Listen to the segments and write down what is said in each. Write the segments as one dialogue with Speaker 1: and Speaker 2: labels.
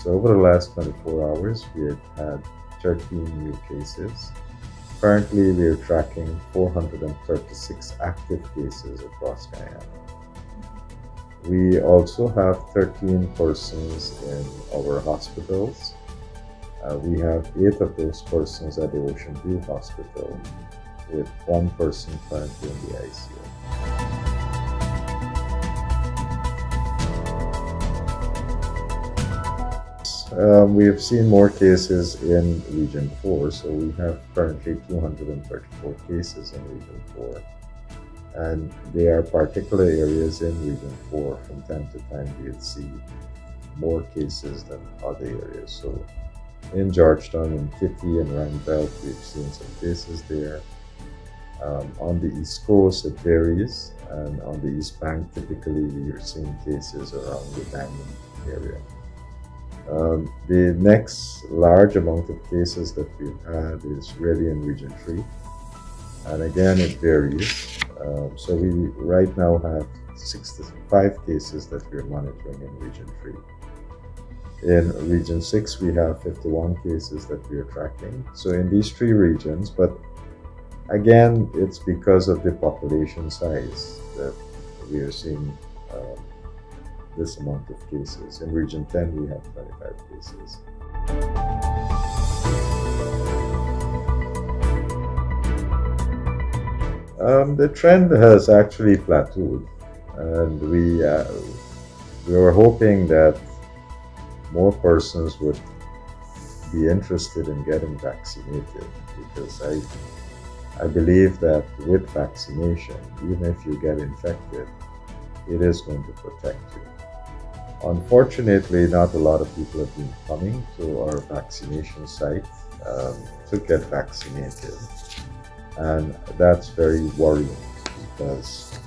Speaker 1: So over the last 24 hours, we have had 13 new cases. Currently, we are tracking 436 active cases across Guyana. We also have 13 persons in our hospitals. We have 8 of those persons at the Ocean View Hospital, with 1 person currently in the ICU. We have seen more cases in Region 4, so we have currently 234 cases in Region 4. And there are particular areas in Region 4 from time to time we'll see more cases than other areas. So in Georgetown, in Kitty and Randolph, we've seen some cases there. On the East Coast, it varies, and on the East Bank, typically we are seeing cases around the Diamond area. The next large amount of cases that we've had is really in Region 3, and again it varies. So we right now have 65 cases that we're monitoring in Region 3. In Region 6, we have 51 cases that we are tracking. So in these 3 regions, but again, it's because of the population size that we are seeing this amount of cases. In Region 10, we have 25 cases. The trend has actually plateaued, and we were hoping that more persons would be interested in getting vaccinated, because I believe that with vaccination, even if you get infected, it is going to protect you. Unfortunately, not a lot of people have been coming to our vaccination site to get vaccinated, and that's very worrying, because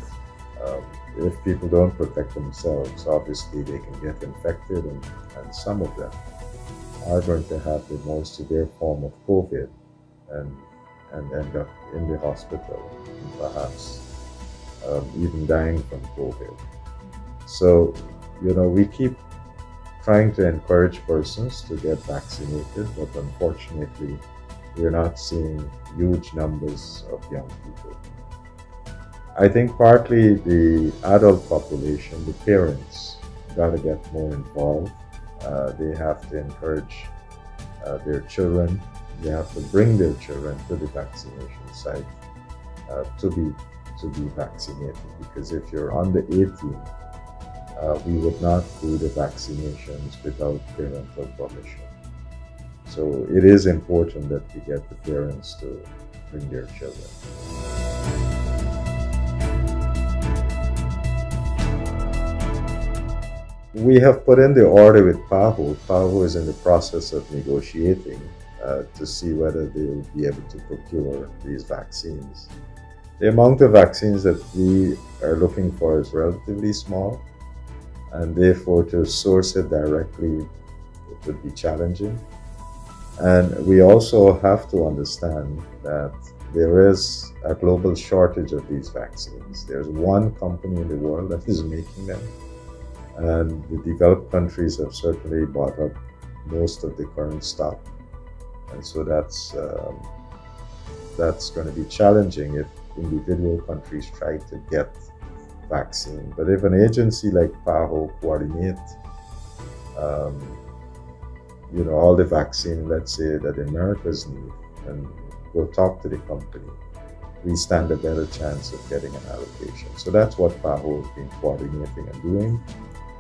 Speaker 1: if people don't protect themselves, obviously they can get infected, and some of them are going to have the more severe form of COVID and end up in the hospital, and perhaps even dying from COVID. So, we keep trying to encourage persons to get vaccinated, but unfortunately, we're not seeing huge numbers of young people. I think partly the adult population, the parents, got to get more involved. They have to encourage their children. They have to bring their children to the vaccination site to be vaccinated. Because if you're under 18, we would not do the vaccinations without parental permission. So it is important that we get the parents to bring their children. We have put in the order with PAHO. PAHO is in the process of negotiating to see whether they will be able to procure these vaccines. The amount of vaccines that we are looking for is relatively small, and therefore to source it directly, it would be challenging. And we also have to understand that there is a global shortage of these vaccines. There's one company in the world that is making them, and the developed countries have certainly bought up most of the current stock. And so that's going to be challenging if individual countries try to get vaccine. But if an agency like PAHO coordinates all the vaccine, let's say, that Americas need, and go talk to the company, we stand a better chance of getting an allocation. So that's what PAHO has been coordinating and doing.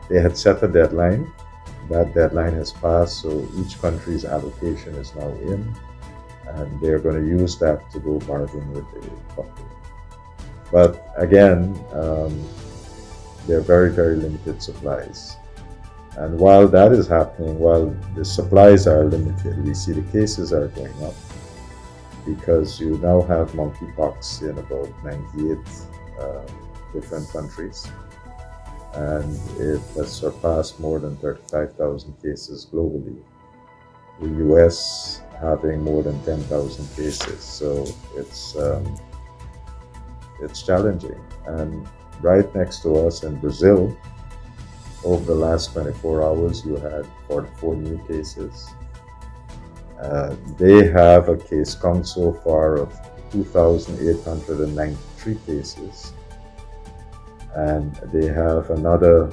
Speaker 1: They had set a deadline. That deadline has passed, so each country's allocation is now in, and they're going to use that to go bargain with the company. But again, they're very, very limited supplies. And while that is happening, while the supplies are limited, we see the cases are going up, because you now have monkeypox in about 98 different countries, and it has surpassed more than 35,000 cases globally. The US having more than 10,000 cases, so it's challenging. And right next to us in Brazil, over the last 24 hours, you had 44 new cases. They have a case count so far of 2,893 cases, and they have another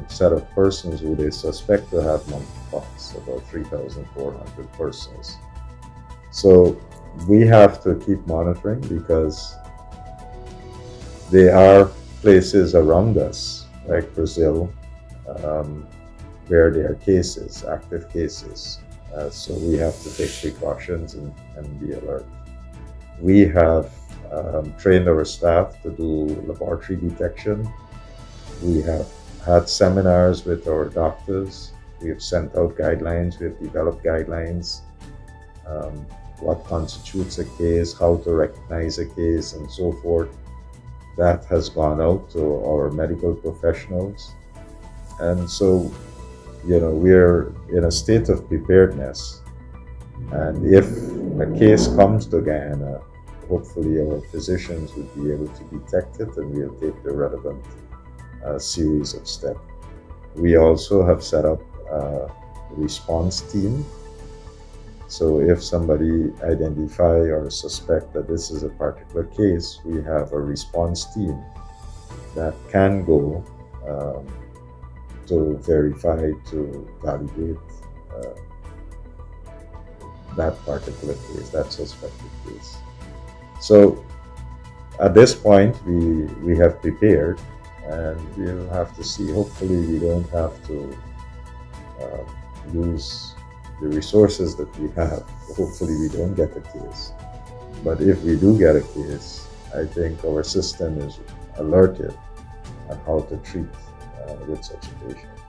Speaker 1: set of persons who they suspect to have monkeypox, about 3,400 persons. So we have to keep monitoring because there are places around us, like Brazil, um, where there are cases, active cases. So we have to take precautions and be alert. We have trained our staff to do laboratory detection. We have had seminars with our doctors. We have sent out guidelines. We have developed guidelines. Um, what constitutes a case, how to recognize a case, and so forth. That has gone out to our medical professionals. And so, we're in a state of preparedness. And if a case comes to Guyana, hopefully our physicians would be able to detect it and we'll take the relevant series of steps. We also have set up a response team. So if somebody identify or suspect that this is a particular case, we have a response team that can go to verify, to validate that particular case, that suspected case. So at this point, we have prepared, and we'll have to see. Hopefully, we don't have to use the resources that we have. Hopefully, we don't get a case. But if we do get a case, I think our system is alerted on how to treat with such a patient.